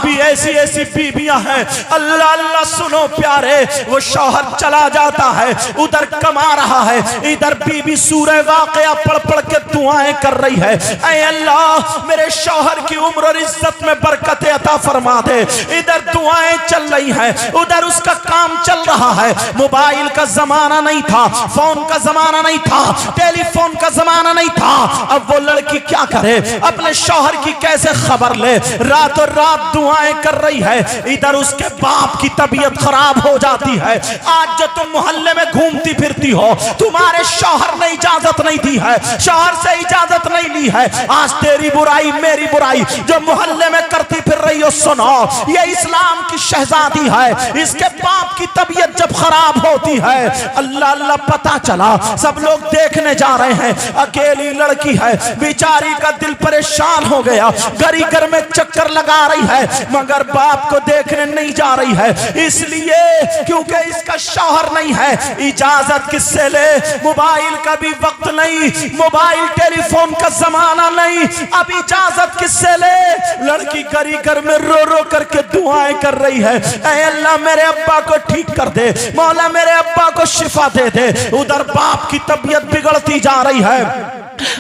بھی ایسی ایسی بیویاں ہیں اللہ اللہ سنو پیارے، وہ شوہر چلا جاتا ہے ادھر کما رہا ہے، ادھر بیوی سورہ واقعہ پڑھ پڑھ کے دعائیں کر رہی ہے، اے اللہ میرے شوہر کی عمر اور عزت میں برکت عطا فرما دے۔ ادھر دعائیں چل رہی ہیں، ادھر اس کا کام چل رہا ہے۔ موبائل کا زمانہ نہیں تھا، فون کا زمانہ نہیں تھا، ٹیلی فون کا زمانہ نہیں تھا۔ اب وہ لڑکی کیا کرے، اپنے شوہر کی کیسے خبر لے؟ رات اور رات دعائیں کر رہی ہے، ادھر اس کے باپ کی طبیعت خراب ہو جاتی ہے۔ آج جو تم محلے میں گھومتی پھرتی ہو، تمہارے شوہر نے اجازت نہیں دی ہے، شوہر سے اجازت نہیں لی ہے، آج تیری برائی میری برائی جو محلے میں کرتی پھر رہی ہو، سنو یہ اسلام کی شہزادی ہے، اس کے باپ کی طبیعت جب خراب ہوتی ہے، اللہ اللہ پتہ چلا سب لوگ دیکھنے جا رہے ہیں، اکیلی لڑکی ہے بیچاری کا دل پریشان ہو گیا، گھر گھر میں چکر لگا رہی ہے مگر باپ کو دیکھنے نہیں جا رہی ہے، اس لیے کیونکہ اس کا شوہر نہیں ہے۔ اجازت کس سے لے؟ موبائل کا بھی وقت نہیں، موبائل ٹیلی فون کا زمانہ نہیں، اب اجازت کس سے لے؟ لڑکی گھری گھر میں رو رو کر کے دعائیں کر رہی ہے، اے اللہ میرے ابا کو ٹھیک کر دے، مولا میرے ابا کو شفا دے دے۔ ادھر باپ کی طبیعت بگڑتی جا رہی ہے،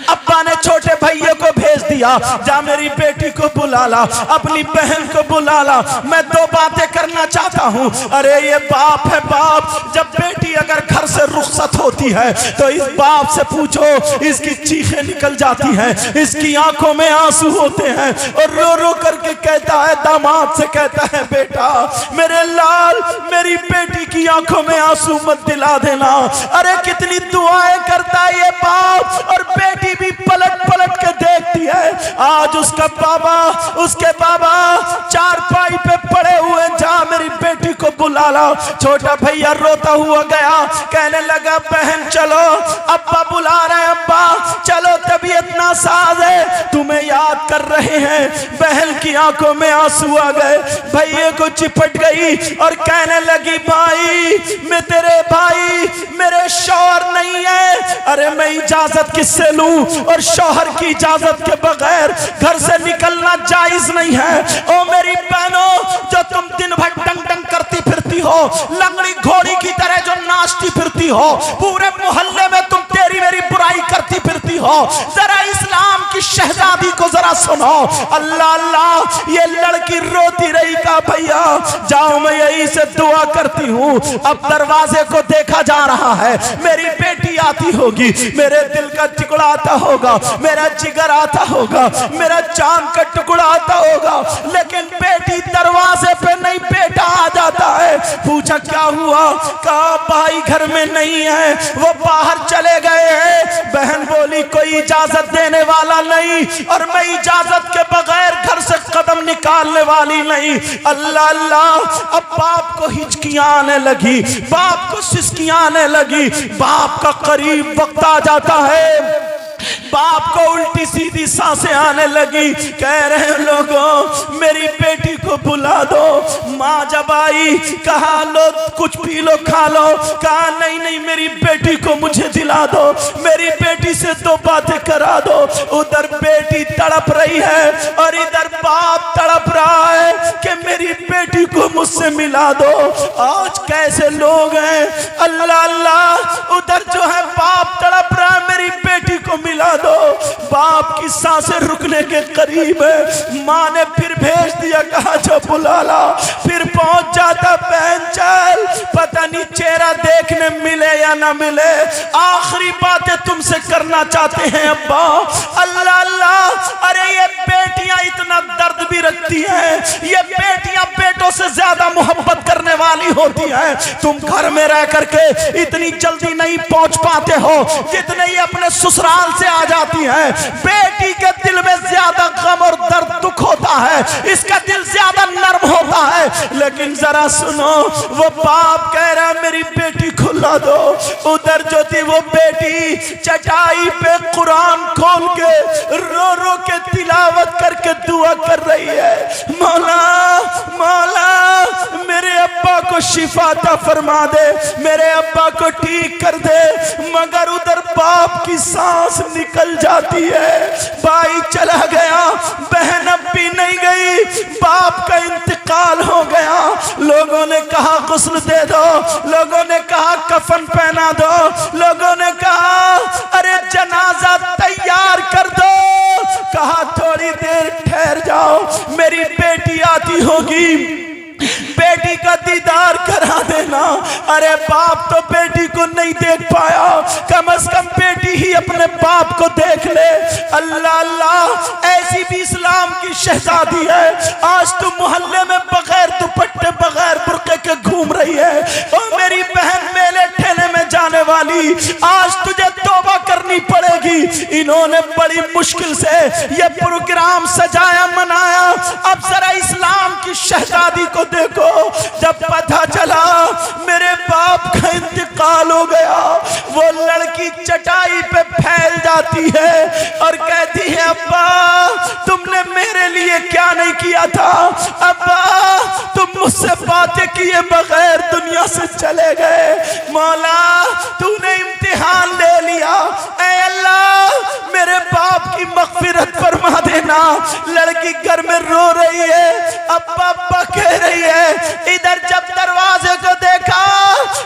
ابا نے چھوٹے بھائیوں کو بھیج دیا، جا میری بیٹی کو بلا لا، اپنی بہن کو بلا لا، میں دو باتیں کرنا چاہتا ہوں۔ ارے یہ باپ ہے باپ، جب بیٹی اگر گھر سے رخصت ہوتی ہے تو اس باپ سے پوچھو، اس کی چیخیں نکل جاتی ہیں، اس کی آنکھوں میں آنسو ہوتے ہیں اور رو رو کر کے کہتا ہے، داماد سے کہتا ہے بیٹا میرے لال میری بیٹی کی آنکھوں میں آنسو مت دلا دینا۔ ارے کتنی دعائیں کرتا ہے یہ باپ، اور بیٹی بھی پلٹ پلٹ کے دیکھتی ہے۔ آج اس کا بابا، اس کے بابا چارپائی پہ پڑے ہوئے، جا میری بیٹی کو بلا لا۔ چھوٹا بھیا روتا ہوا گیا، کہنے لگا بہن چلو، ابا بلا رہے ہیں، ابا چلو طبیعت ناساز ہے، تمہیں یاد کر رہے ہیں۔ بہن کی آنکھوں میں آنسو آ گئے، بھائیے کو چپٹ گئی اور کہنے لگی بھائی میں تیرے بھائی، میرے شوہر نہیں ہے۔ ارے میں اجازت کس سے لوں؟ اور شوہر کی اجازت کے بغیر گھر سے نکلنا جائز نہیں ہے۔ او میری بہنوں جو تم دن بھر ڈنگ ڈنگ کرتی پھرتی ہو، لنگڑی گھوڑی کی طرح جو ناچتی پھرتی ہو، پورے محلے میں تم تیری میری برائی کرتی پھرتی ہو، ذرا اسلام کی شہزادی کو ذرا سنو۔ اللہ اللہ یہ لڑکی روتی رہی، کہا بھیا جاؤ میں یہی سے دعا کرتی ہوں۔ اب دروازے کو دیکھا جا رہا ہے، میری بیٹی آتی ہوگی، میرے دل کا ٹکڑا آتا ہوگا، میرا جگر آتا ہوگا، میرا جان کا ٹکڑا آتا ہوگا، لیکن بیٹی دروازے پہ نہیں، بیٹا آ جاتا ہے۔ پوچھا کیا ہوا؟ کہا بھائی گھر میں نہیں ہے، وہ باہر چلے گئے ہیں۔ بہن بولی کوئی اجازت دینے والا نہیں، اور میں اجازت کے بغیر گھر سے قدم نکالنے والی نہیں۔ اللہ اللہ اب باپ کو ہچکیاں آنے لگی، باپ کو سسکیاں آنے لگی، باپ کا قریب وقت آ جاتا ہے، باپ کو الٹی سیدھی سانسیں آنے لگی، کہہ رہے ہیں لوگوں میری بیٹی کو بلا دو۔ ماں جب آئی کہا لو کچھ پی لو کھا لو، کہا نہیں نہیں میری بیٹی کو مجھے دلا دو، میری بیٹی سے دو باتیں کرا دو۔ ادھر بیٹی تڑپ رہی ہے اور ادھر باپ تڑپ رہا ہے کہ میری بیٹی کو مجھ سے ملا دو۔ آج کیسے لوگ ہیں، اللہ اللہ ادھر جو ہے باپ تڑپ رہا ہے میری بیٹی کو ملا دو، باپ کی سانسیں رکنے کے قریب ہے۔ ماں نے پھر بھیج دیا، کہا جو بلا لا، پھر پہنچ جاتا، بہن چل پتہ نہیں چہرہ دیکھنے ملے یا نہ ملے، آخری باتیں تم سے کرنا چاہتے ہیں ابا۔ اللہ اللہ ارے یہ بیٹیاں اتنا درد بھی رکھتی ہیں، یہ بیٹیاں بیٹوں سے زیادہ محبت کرنے والی ہوتی ہیں۔ تم گھر میں رہ کر کے اتنی جلدی نہیں پہنچ پاتے ہو جتنے یہ اپنے سسرال سے آ جاتی ہے۔ بیٹی کے دل میں زیادہ غم اور درد دکھ ہوتا ہے، اس کا دل زیادہ نرم ہوتا ہے، لیکن ذرا سنو وہ باپ کہہ رہا میری بیٹی کو لا دو۔ ادھر جو تھی وہ بیٹی چٹائی پہ قرآن کھول کے رو رو کے تلاوت کر کے دعا کر رہی ہے، مولا مولا میرے ابا کو शिफा अता फरमा दे, मेरे अब्बा को ठीक कर दे। मगर उधर बाप की सांस निकल जाती है, भाई चला गया, बहन अब भी नहीं गई, बाप का इंतकाल हो गया। लोगों ने कहा गुस्ल दे दो, लोगों ने कहा कफन पहना दो, लोगों ने कहा अरे जनाजा तैयार कर दो। कहा थोड़ी देर ठहर जाओ, मेरी बेटी आती होगी, बेटी का दीदार करा देना। अरे बाप तो बेटी को नहीं देख पाया, कम से कम बेटी ही अपने बाप को देख ले। अल्लाह अल्लाह, ऐसी भी इस्लाम की शहजादी है, आज तू मोहल्ले में बगैर दुपट्टे बगैर बुर्के के घूम रही है। ओ मेरी बहन, मेले ठेले में जाने वाली, आज तुझे तौबा करनी पड़ेगी। इन्होंने बड़ी मुश्किल से ये प्रोग्राम सजाया मनाया, अब जरा इस्लाम की शहजादी को देखो। जब पता चला मेरे बाप का इंतकाल हो गया, वो लड़की चटाई पे फैल जाती है और कहती है अब्बा तुमने मेरे लिए क्या नहीं किया था, अब्बा तुम मुझसे बातें किए बगैर दुनिया से चले गए, मौला तूने इम्तिहान ले लिया, ऐ अल्लाह मेरे बाप की मग़फ़िरत फरमा देना। लड़की घर में रो रही है, अब्बा अब्बा कह रही है। इधर जब दरवाजे को देखा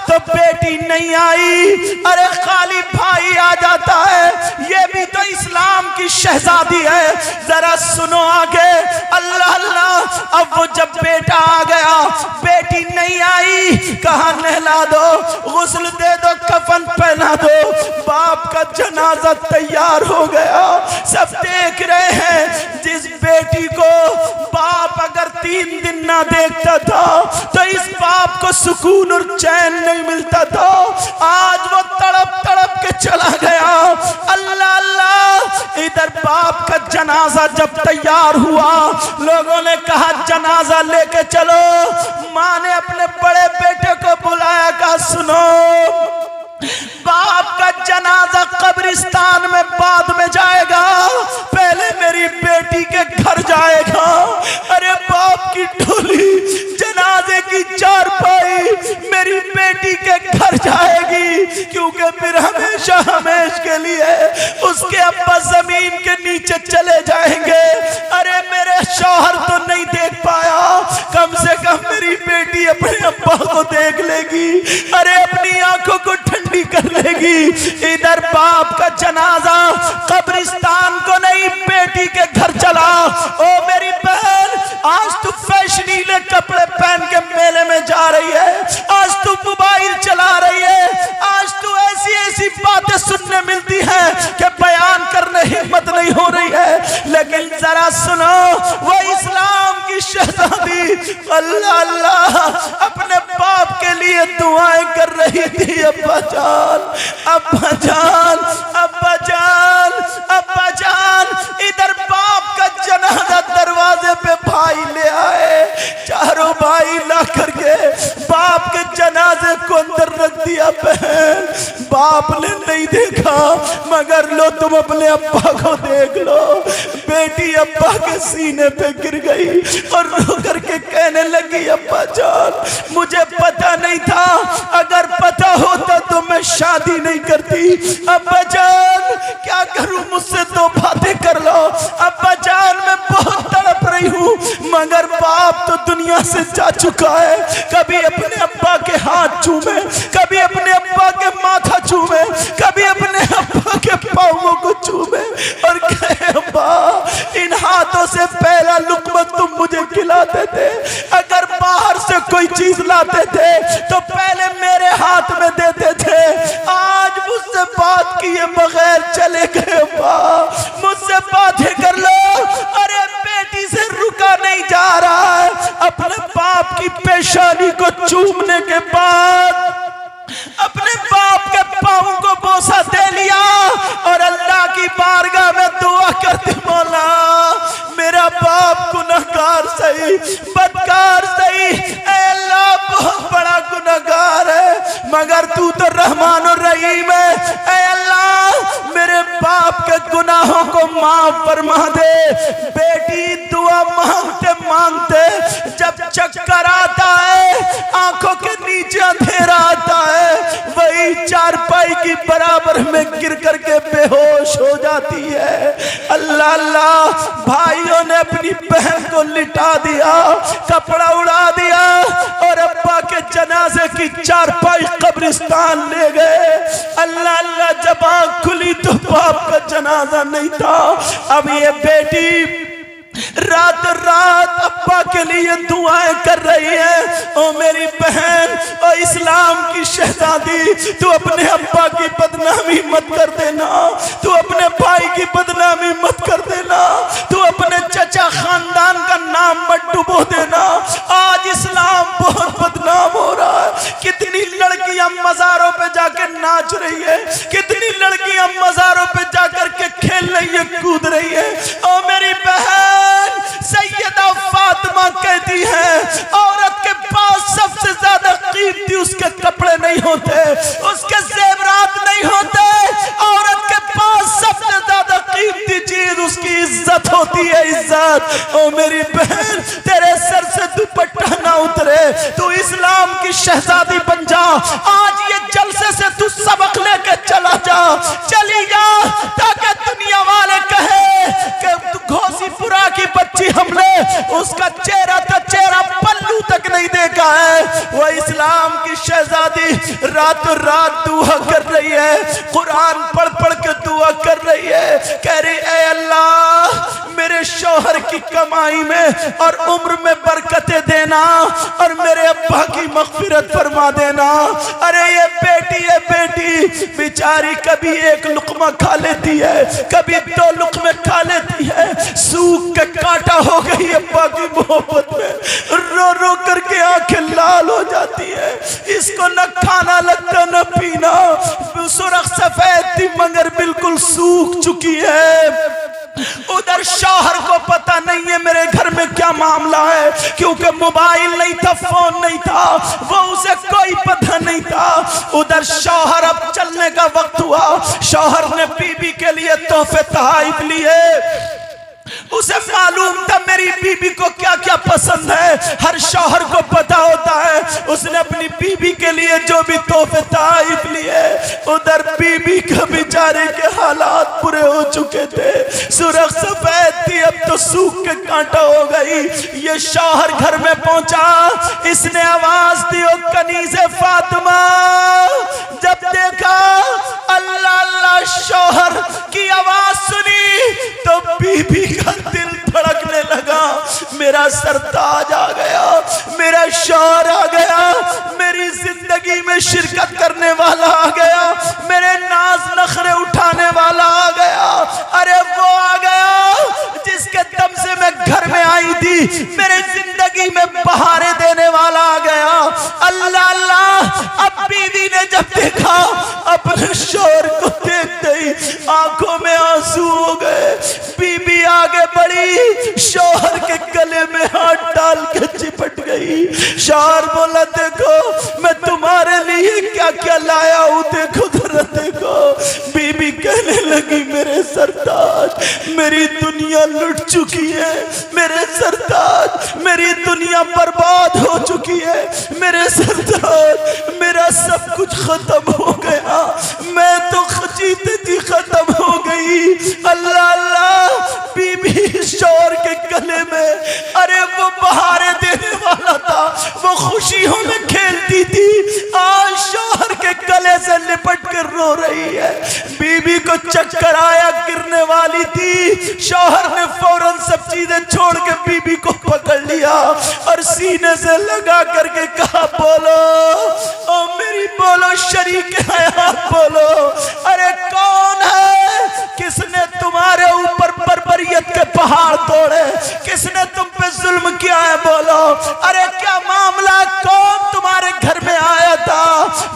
तो बेटी नहीं आई, अरे खाली भाई आ जाता है, ये भी तो इस्लाम की शहजादी है। जरा सुनो आगे, अल्लाह अल्लाह। अब वो जब बेटा आ गया, बेटी नहीं आई, कहा नहला दो, गुस्ल दे दो, कफन पहना दो। बाप का जनाजा तैयार हो गया, सब देख रहे हैं। जिस बेटी को बाप अगर 3 दिन ना देखता था तो इस बाप को सुकून और चैन नहीं मिलता था, आज वो तड़प तड़प के चला गया। अल्लाह अल्लाह। इधर बाप का जनाजा जब तैयार हुआ, लोगों ने कहा जनाजा लेके चलो। माँ ने अपने बड़े बेटे को बुलाया, कहा सुनो बाप का जनाजा कब्रिस्तान में बाद में जाएगा, पहले मेरी बेटी के घर जाएगा। अरे बाप की ढोली जनाजे की चारपाई मेरी बेटी के घर जाएगी, क्योंकि फिर हमेशा हमेश के लिए उसके अब्बा जमीन के नीचे चले जाएंगे। अरे मेरे शौहर तो नहीं देख पाया, कम से कम मेरी बेटी अपने अब्बा को देख लेगी, अरे अपनी आंखों को ठंडी कर लेगी। इधर बाप का जनाजा कब्रिस्तान को नहीं, बेटी के घर चला। ओ मेरी बहन, आज तू फैशनीले कपड़े पहन के मेले में जा रही है, आज तू मोबाइल चला रही है, आज तू ऐसी ऐसी बातें सुनने मिलती हैं कि बयान करने हिम्मत नहीं हो रही है। लेकिन जरा सुनो, वो इस्लाम की शहजादी अल्लाह अल्लाह अपने बाप के लिए दुआएं कर रही थी। अब्बा जान, अब्बा जान, अब्बा जान, अब्बा जान। इधर बाप का जनाजा दरवाजे पे भाई ले आए, चारों भाई ला करके बाप के जनाजे को अंदर रख दिया। बहन, बाप ने नहीं देखा, मगर लो तुम अपने अब्बा को देख लो। बेटी अब्बा के सीने पे गिर गई और रो करके कहने लगी अब्बा जान मुझे पता नहीं था, अगर पता होता तो मैं शादी नहीं करती। अब्बा जान क्या करूं, मुझसे 2 बातें कर लो। अब्बा जान मैं बहुत तड़प रही हूँ, मगर बाप तो दुनिया से जा चुका है। कभी अपने अब्बा के हाथ चूमे, कभी अपने अब्बा के माथा चूमे, कभी अपने अब्बा के पाँवों को चूमे और कहे अब्बा इन हाथों से पहला लुक़मा तुम मुझे खिलाते थे, अगर बाहर से कोई चीज लाते थे तो पहले मेरे हाथ में देते थे, आज मुझसे बात किए बगैर चले गए। अब्बा मुझसे बातें कर लो। अरे बेटी से रुका नहीं जा रहा है। अपने बाप की पेशानी को चूमने के बाद अपने बाप के पाँव को बोसा दे लिया और अल्लाह की बारगाह में दुआ करती, मौला मेरा बाप गुनहगार सही, बदकार सही, ऐ अल्लाह बहुत बड़ा गुनहगार है, मगर तू तो रहमान और रहीम है। ऐ अल्लाह मेरे बाप के गुनाहों को माफ फरमा दे। बेटी दुआ मांगते मांगते जब चक्कर आता है, आंखों के अल्लाह अल्लाह, भाइयों ने अपनी बहन को लिटा दिया, कपड़ा उड़ा दिया और अब्बा के जनाजे की चारपाई कब्रिस्तान ले गए। अल्लाह अल्लाह, जब आँख खुली तो बाप का जनाजा नहीं था। अब ये बेटी रात रात अब्बा के लिए दुआएं कर रही है। ओ मेरी बहन, ओ इस्लाम की शहजादी, तू अपने अब्बा की बदनामी मत कर देना, तू अपने भाई की बदनामी मत कर देना, तू अपने चचा खानदान का नाम मत डुबो देना। आज इस्लाम बहुत बदनाम हो रहा है। कितनी लड़कियां मज़ारों पे जाकर नाच रही है, कितनी लड़कियां मज़ारों पे जाकर के खेल रही है, कूद रही है। ओ मेरी बहन, सैयदा फातिमा कहती है औरत के पास सबसे ज्यादा कीमती उसके कपड़े नहीं होते, उसके ज़ेवरात नहीं होते। औरत के पास सबसे ज्यादा कीमती चीज उसकी इज्जत होती है, इज्जत। ओ मेरी बहन, तेरे सर से दुपट्टा ना उतरे, तू इस्लाम की शहजादी बन जा। आज ये जलसे से तू सबक लेके चला जा, चली जा, ताकि दुनिया वाले कहे कि घोसीपुरा की बच्ची हमने उसका चेहरा का चेहरा पल्लू तक नहीं देखा है। वो इस्लाम की शहजादी रातों रात दुआ कर रही है, कुरान पढ़ पढ़ के दुआ कर रही है, कह रही ऐ अल्लाह, मेरे शौहर की कमाई में और उम्र में बरकतें देना और मेरे अब्बा की मग़फ़िरत फरमा देना। अरे ये बेटी बेचारी कभी एक लुक़मा खा लेती है, कभी दो लुक़मे खा लेती है, सूख के कांटा हो गई अब्बा की मोहब्बत में, रो रो करके आंखें लाल हो जाती है। इसको न खाना लगता न पीना, सुर्ख सफेद थी मगर बिल्कुल सूख चुकी है। उधर शौहर को पता नहीं है मेरे घर में क्या मामला है, क्योंकि मोबाइल नहीं था, फोन नहीं था, वो उसे कोई पता नहीं था। उधर शौहर अब चलने का वक्त हुआ, शौहर ने बीबी के लिए तोहफे तोहफे लिए। उसे मालूम था मेरी बीबी को क्या क्या पसंद है, हर शौहर को पता होता है। उसने अपनी बीबी के लिए जो भी तोहफे तोहफे लिए, उधर बीबी का बेचारे के हालात बुरे हो चुके थे, सुर्ख सफेद थी, अब तो सूख के कांटा हो गई। ये शौहर घर में पहुंचा, इसने आवाज दी, ओ कनीज़े फातिमा। जब देखा अल्लाह अल्लाह शौहर की आवाज सुनी तो बीबी का दिल धड़कने लगा। मेरा सरताज आ गया, मेरा शौहर आ गया, मेरी जिंदगी में शिरकत करने वाला आ गया, मेरे नाज नखरे उठाने वाला आ गया। अरे वो आ गया जिसके दम से मैं घर में आई थी, मेरे जिंदगी में बहारें देने वाला आ गया। अल्लाह अल्लाह, अब बीवी ने जब देखा अपने शौहर को देखते ही आंखों में आंसू हो गए। बीबी आगे बढ़ी, शौहर के गले में हाथ डाल के चिपट गई। शौहर बोला, देखो मैं तुम्हारे लिए क्या क्या लाया हूँ, देखो जरा देखो। बीबी कहने लगी, मेरे सरताज, मेरी दुनिया लुट चुकी है, मेरे सरताज, मेरी दुनिया बर्बाद हो चुकी है, मेरे सरताज, मेरा सब कुछ खत्म हो गया, मैं तो जीते जी खत्म हो गई। अल्लाह अल्लाह, बीबी शौहर के गले में, अरे वो बहारें देने वाला था, वो खुशियों में खेलती थी, आज शौहर के गले से लिपट कर रो रही है। बीबी को चक्कर आया, गिरने वाली थी। शौहर ने फौरन सब चीजें छोड़ के बीबी को पकड़ लिया और सीने से लगा करके कहा, बोलो ओ मेरी, बोलो शरीक हयात बोलो। अरे कौन है, किसने तुम्हारे ऊपर बर्बरियत के पहाड़ तोड़े, किसने तुम पे जुल्म किया है, बोलो। अरे क्या मामला, कौन तुम्हारे घर में आया था?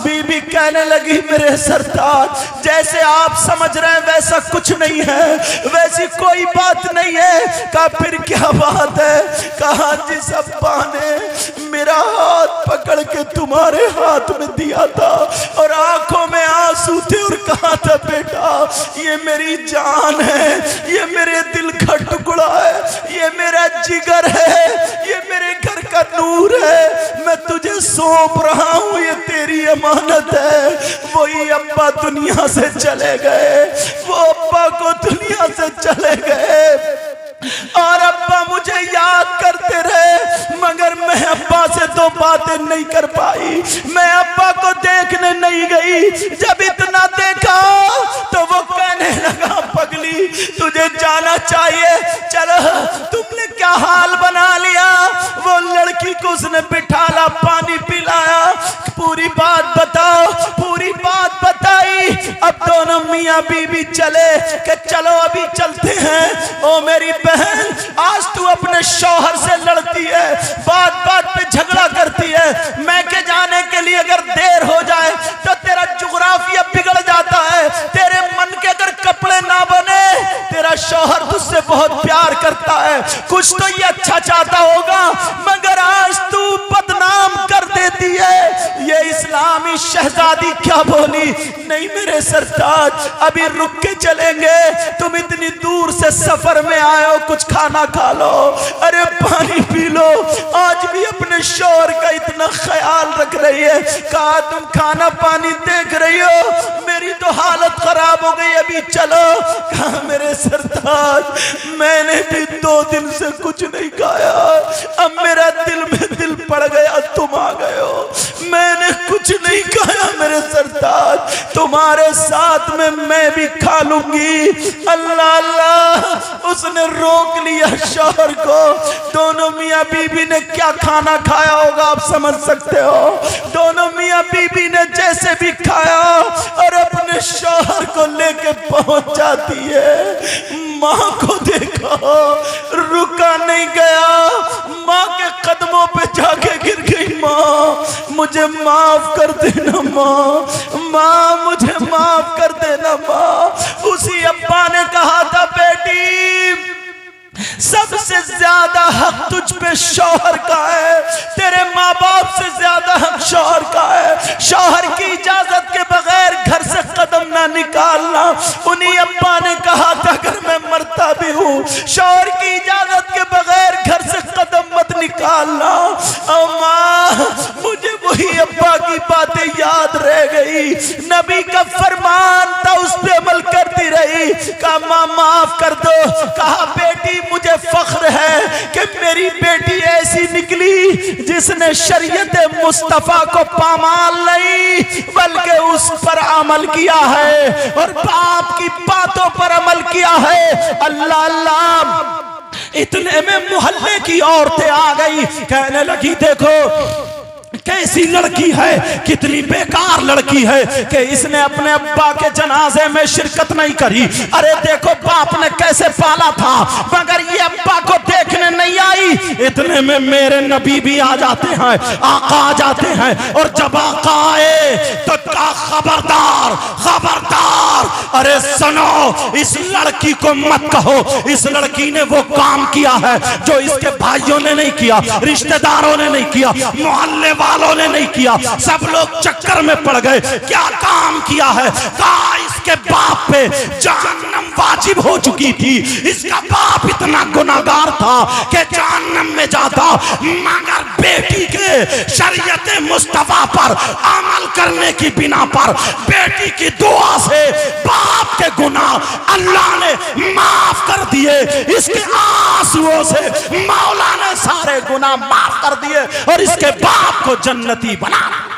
बीबी कहने लगी, मेरे सरताज, जैसे आप समझ रहे हैं वैसा कुछ नहीं है, वैसी कोई बात नहीं है। कहा फिर क्या बात है? कहा जिस अब्बा ने मेरा हाथ पकड़ के तुम्हारे हाथ में दिया था और आंखों में आंसू थे और कहा था, बेटा ये मेरी जान है, ये मेरे दिल का टुकड़ा है, ये मेरा जिगर है, ये मेरे घर का नूर है, मैं तुझे सौंप रहा हूँ ये तेरी अमानत है। वही अब्बा दुनिया से चले गए, वो अब्बा को दुनिया से चले गए और अब्बा मुझे याद करते रहे, मगर मैं अब्बा से दो बातें नहीं कर पाई। मैं अब्बा को देखने नहीं गई। जब इतना देखा तो वो कहने लगा, पगली तुझे जाना चाहिए, चलो। तुमने क्या हाल बना लिया। वो लड़की को उसने बिठाला, पानी पिलाया, पूरी बात बताओ, पूरी बात बताई। अब दोनों मियाँ बीवी चले कि चलो अभी चलते हैं। ओ मेरी बहन, आज तू अपने शौहर से लड़ती है, बात बात पे झगड़ा करती है। मैं के जाने के लिए अगर देर हो जाए तो तेरा जुग्राफिया बिगड़ जाता है, तेरे मन के अगर कपड़े ना बने। तेरा शौहर तुझसे बहुत प्यार करता है, कुछ तो ये अच्छा चाहता होगा, मगर आज तू बदनाम कर देती है। ये इस्लामी शहजादी क्या बोली, नहीं मेरे सरताज अभी रुक के चलेंगे, तुम इतनी दूर से सफर में आए हो, कुछ खाना खा लो, अरे पानी पी लो। आज भी अपने शौहर का इतना ख्याल रख रही है। कहा तुम खाना पानी देख रही हो, मेरी तो हालत खराब हो गई, अभी चलो। कहा मेरे सरताज मैंने भी 2 दिन से कुछ नहीं खाया, अब मेरा दिल में दिल पड़ गया, तुम आ गए हो, मैंने कुछ नहीं खाया मेरे सरताज, तुम्हारे साथ में मैं भी खा लूंगी। अल्लाह अल्लाह, उसने रोक लिया शौहर को। दोनों मियाँ बीबी ने क्या खाना खाया होगा आप समझ सकते हो। दोनों मियाँ बीबी ने जैसे भी खाया और अपने शौहर को लेके पहुंच जाती है। माँ को देखो, रुका नहीं गया, माँ के कदमों पे जाके गिर गई। माँ मुझे माफ कर देना, माँ माँ मुझे माफ कर देना माँ। उसी अब्बा ने कहा था, बेटी सबसे ज्यादा हक तुझ पे शौहर का है, तेरे माँ बाप से ज्यादा हक शौहर का है। शौहर की इजाजत के बगैर घर से कदम ना निकालना। उन्हीं अब्बा ने कहा था, अगर मैं मरता भी हूँ शौहर की इजाजत के बगैर घर से कदम मत निकालना। और माँ मुझे वही अब्बा की बातें याद रह गई, नबी का फरमान था, उस पे अमल करती रही। कहा माँ माफ कर दो। कहा बेटी मुझे फख्र है कि मेरी बेटी ऐसी निकली जिसने शरीयत मुस्तफा को पामाल नहीं बल्कि उस पर अमल किया है और बाप की बातों पर अमल किया है। अल्लाह अल्लाह, इतने में मोहल्ले की औरतें आ गई, कहने लगी देखो कैसी लड़की है, कितनी बेकार लड़की है कि इसने अपने अब्बा के जनाजे में शिरकत नहीं करी। अरे देखो बाप ने कैसे पाला था, मगर ये अब्बा को देखने नहीं आई। इतने में मेरे नबी भी आ जाते हैं, आका आ जाते हैं, और जब आका आए तो क्या खबरदार खबरदार, अरे सुनो इस लड़की को मत कहो, इस लड़की ने वो काम किया है जो इसके भाइयों ने नहीं किया, रिश्तेदारों ने नहीं किया, मोहल्ले वालों ने नहीं किया। सब लोग चक्कर में पड़ गए, क्या काम किया है। कहा इसके बाप पे जहन्नम वाजिब हो चुकी थी, इसका बाप इतना गुनाहगार था कि जहन्नम में जाता, मगर बेटी के शरीयत मुस्तफा पर अमल करने की बिना पर बेटी की दुआ से बाप के गुनाह अल्लाह ने माफ कर दिए। इसके आंसुओं से मौला ने सारे गुनाह माफ कर दिए और इसके बाप को जन्नती बनाना।